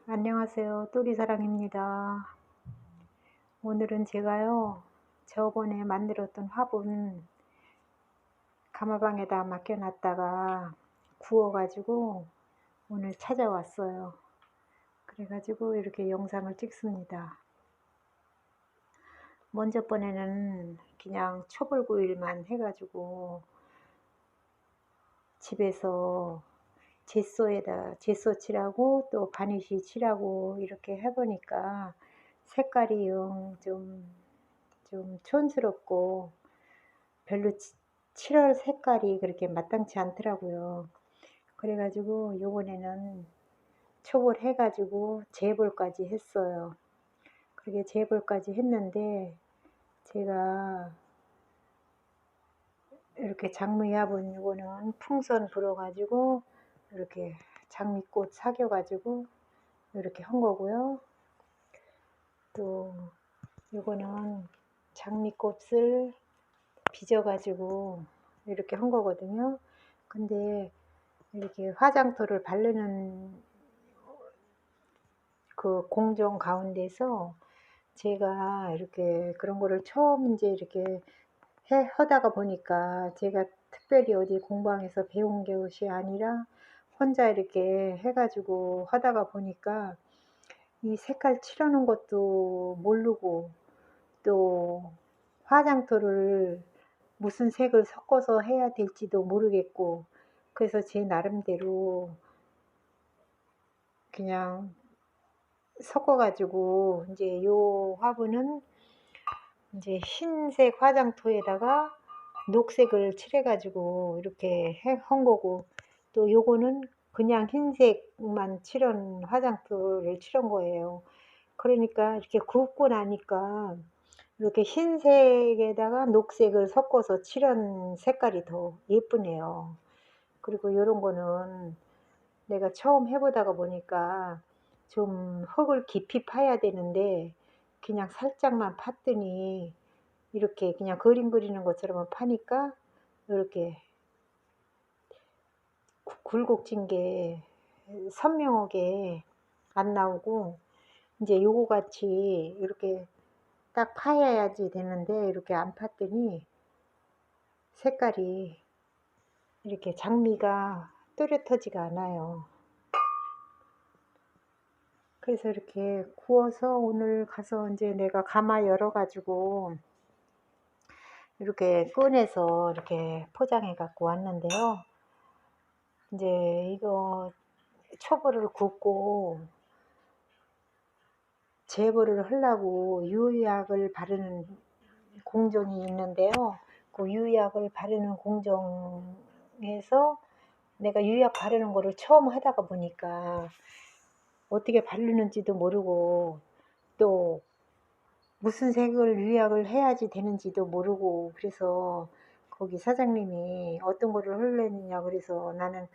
안녕하세요. 또리사랑입니다. 오늘은 제가요, 저번에 만들었던 화분 가마방에다 맡겨놨다가 구워가지고 오늘 찾아왔어요. 그래가지고 이렇게 영상을 찍습니다. 먼저 번에는 그냥 초벌구일만 해가지고 집에서 제소 칠하고 또 바니쉬 칠하고 이렇게 해보니까 색깔이 좀 촌스럽고 별로 칠할 색깔이 그렇게 마땅치 않더라고요. 그래가지고 요번에는 초벌 해가지고 재볼까지 했어요. 그렇게 재볼까지 했는데 제가 이렇게 장미 화분 요거는 풍선 불어가지고 이렇게 장미꽃 사겨가지고 이렇게 한 거고요. 또 요거는 장미꽃을 빚어가지고 이렇게 한 거거든요. 근데 이렇게 화장토를 바르는 그 공정 가운데서 제가 이렇게 그런 거를 처음 이제 이렇게 하다가 보니까 제가 특별히 어디 공방에서 배운 것이 아니라 혼자 이렇게 해가지고 하다가 보니까 이 색깔 칠하는 것도 모르고 또 화장토를 무슨 색을 섞어서 해야 될지도 모르겠고 그래서 제 나름대로 그냥 섞어가지고 이제 요 화분은 이제 흰색 화장토에다가 녹색을 칠해가지고 이렇게 한 거고 또 요거는 그냥 흰색만 칠한 화장토를 칠한 거예요. 그러니까 이렇게 굽고 나니까 이렇게 흰색에다가 녹색을 섞어서 칠한 색깔이 더 예쁘네요. 그리고 요런 거는 내가 처음 해보다가 보니까 좀 흙을 깊이 파야 되는데 그냥 살짝만 팠더니 이렇게 그냥 그림 그리는 것처럼 파니까 이렇게 굴곡진 게 선명하게 안 나오고 이제 요거 같이 이렇게 딱 파야지 되는데 이렇게 안 팠더니 색깔이 이렇게 장미가 또렷하지가 않아요. 그래서 이렇게 구워서 오늘 가서 이제 내가 가마 열어 가지고 이렇게 꺼내서 이렇게 포장해 갖고 왔는데요. 이제 이거 초벌을 굽고 제거를 하려고 유약을 바르는 공정이 있는데요. 그 유약을 바르는 공정에서 내가 유약 바르는 거를 처음 하다가 보니까 어떻게 바르는지도 모르고 또 무슨 색을 유약을 해야지 되는지도 모르고 그래서 거기 사장님이 어떤 거를 하려느냐 그래서 나는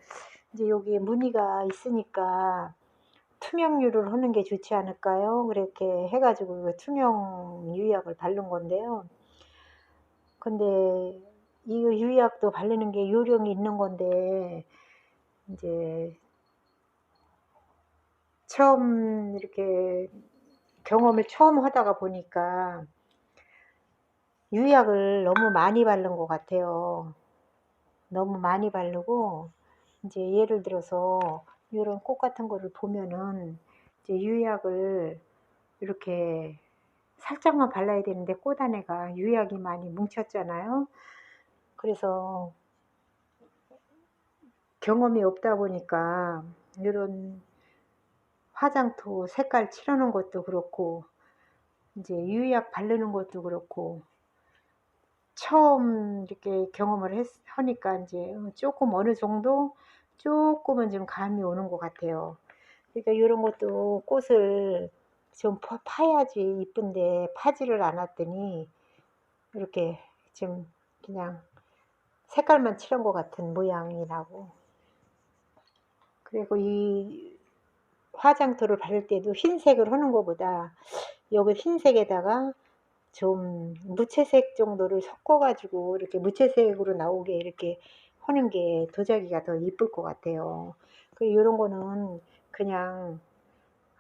이제 여기 무늬가 있으니까 투명유를 하는 게 좋지 않을까요? 그렇게 해가지고 투명 유약을 바른 건데요. 근데 이 유약도 바르는 게 요령이 있는 건데 이제 처음 이렇게 경험을 처음 하다가 보니까 유약을 너무 많이 바른 것 같아요. 너무 많이 바르고 이제 예를 들어서 이런 꽃 같은 거를 보면은 이제 유약을 이렇게 살짝만 발라야 되는데 꽃 안에가 유약이 많이 뭉쳤잖아요. 그래서 경험이 없다 보니까 이런 화장토 색깔 칠하는 것도 그렇고 이제 유약 바르는 것도 그렇고 처음 이렇게 경험을 하니까 이제 조금 어느 정도 조금은 좀 감이 오는 것 같아요. 그러니까 이런 것도 꽃을 좀 파야지 이쁜데 파지를 않았더니 이렇게 좀 그냥 색깔만 칠한 것 같은 모양이 나고 그리고 이 화장토를 바를 때도 흰색을 하는 것보다 여기 흰색에다가 좀 무채색 정도를 섞어 가지고 이렇게 무채색으로 나오게 이렇게 하는 게 도자기가 더 이쁠 것 같아요. 그 요런 거는 그냥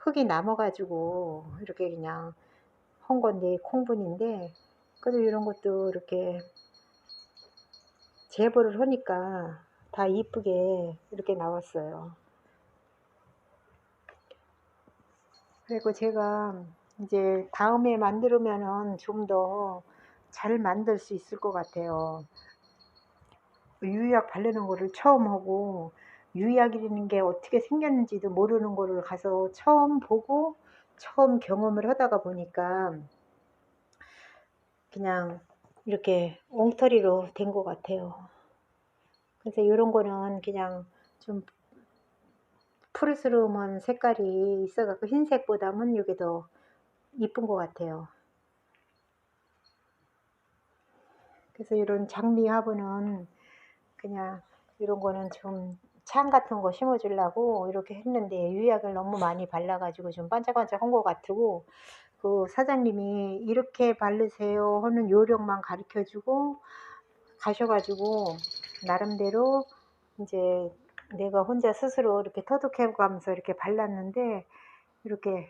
흙이 남아 가지고 이렇게 그냥 한 건데 콩분인데, 그래도 이런 것도 이렇게 제보를 하니까 다 이쁘게 이렇게 나왔어요. 그리고 제가 이제 다음에 만들면은 좀 더 잘 만들 수 있을 것 같아요. 유약 바르는 거를 처음 하고, 유약이라는 게 어떻게 생겼는지도 모르는 거를 가서 처음 보고 처음 경험을 하다가 보니까 그냥 이렇게 엉터리로 된 것 같아요. 그래서 이런 거는 그냥 좀 푸르스름한 색깔이 있어 갖고 흰색보다는 이게 더 이쁜 것 같아요. 그래서 이런 장미 화분은 그냥 이런 거는 좀 창 같은 거 심어 주려고 이렇게 했는데, 유약을 너무 많이 발라 가지고 좀 반짝반짝한 것 같고, 그 사장님이 "이렇게 바르세요." 하는 요령만 가르쳐 주고 가셔 가지고 나름대로 인제 내가 혼자 스스로 이렇게 터득해 가면서 이렇게 발랐는데, 이렇게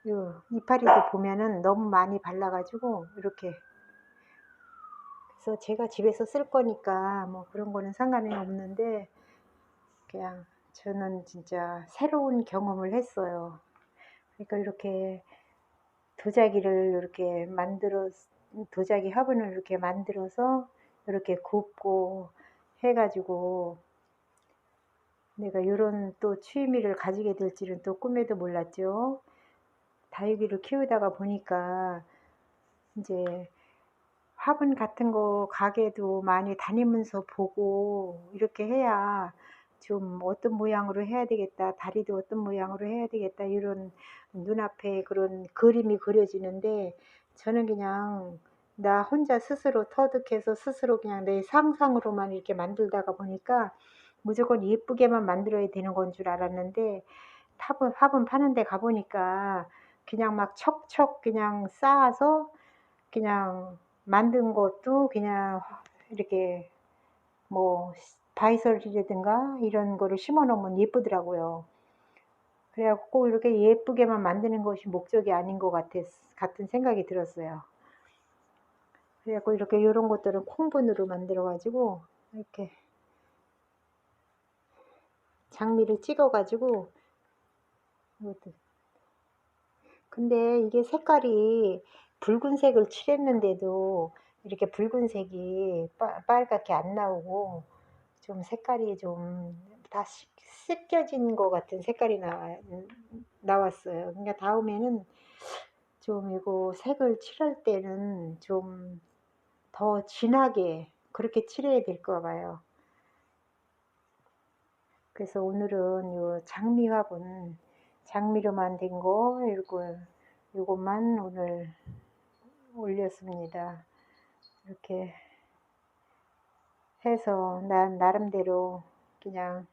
요 이파리도 보면은 너무 많이 발라 가지고 이렇게, 그래서 제가 집에서 쓸 거니까 뭐 그런 거는 상관이 없는데, 그냥 저는 진짜 새로운 경험을 했어요. 그러니까 이렇게 도자기를 이렇게 도자기 화분을 이렇게 만들어서 이렇게 굽고 해 가지고 내가 요런 또 취미를 가지게 될 줄은 또 꿈에도 몰랐죠. 다육이를 키우다가 보니까 인제 화분 같은 거 가게도 많이 다니면서 보고 이렇게 해야 좀 '어떤 모양으로 해야 되겠다. 다리도 어떤 모양으로 해야 되겠다.' 이런 눈앞에 그런 그림이 그려지는데, 저는 그냥 나 혼자 스스로 터득해서 스스로 그냥 내 상상으로만 이렇게 만들다가 보니까 무조건 예쁘게만 만들어야 되는 건 줄 알았는데, 화분 파는 데 가 보니까 그냥 막 척척 그냥 쌓아서 그냥 만든 것도 그냥 이렇게 뭐 바이설이라든가 이런 거를 심어 놓으면 예쁘더라고요. 그래 갖고 꼭 이렇게 예쁘게만 만드는 것이 목적이 아닌 것 같은 생각이 들었어요. 그래 갖고 이렇게 요런 것들은 콩분으로 만들어 가지고 이렇게 장미를 찍어 가지고 이것도, 근데 이게 색깔이 붉은색을 칠했는데도 이렇게 붉은색이 빨갛게 안 나오고, 좀 색깔이 좀 다 습겨진 것 같은 색깔이 나왔어요. 그러니까 다음에는 좀 이거 색을 칠할 때는 좀 더 진하게 그렇게 칠해야 될까 봐요. 그래서 오늘은 요 장미 화분, 장미로 만든 거 요것만 오늘 올렸습니다. 이렇게 해서 난 나름대로 그냥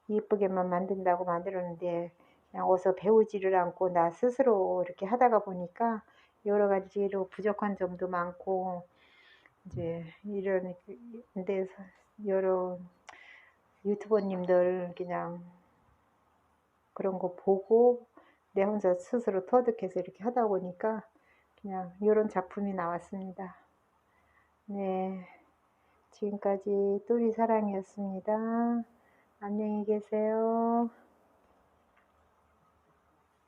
이쁘게만 만든다고 만들었는데, 그냥 어서 배우지를 않고 나 스스로 이렇게 하다가 보니까 여러 가지로 부족한 점도 많고, 이제 이런 데서 여러 유튜버님들 그냥 그런 거 보고 내 혼자 스스로 터득해서 이렇게 하다 보니까 그냥 요런 작품이 나왔습니다. 네. 지금까지 또리 사랑이었습니다. 안녕히 계세요.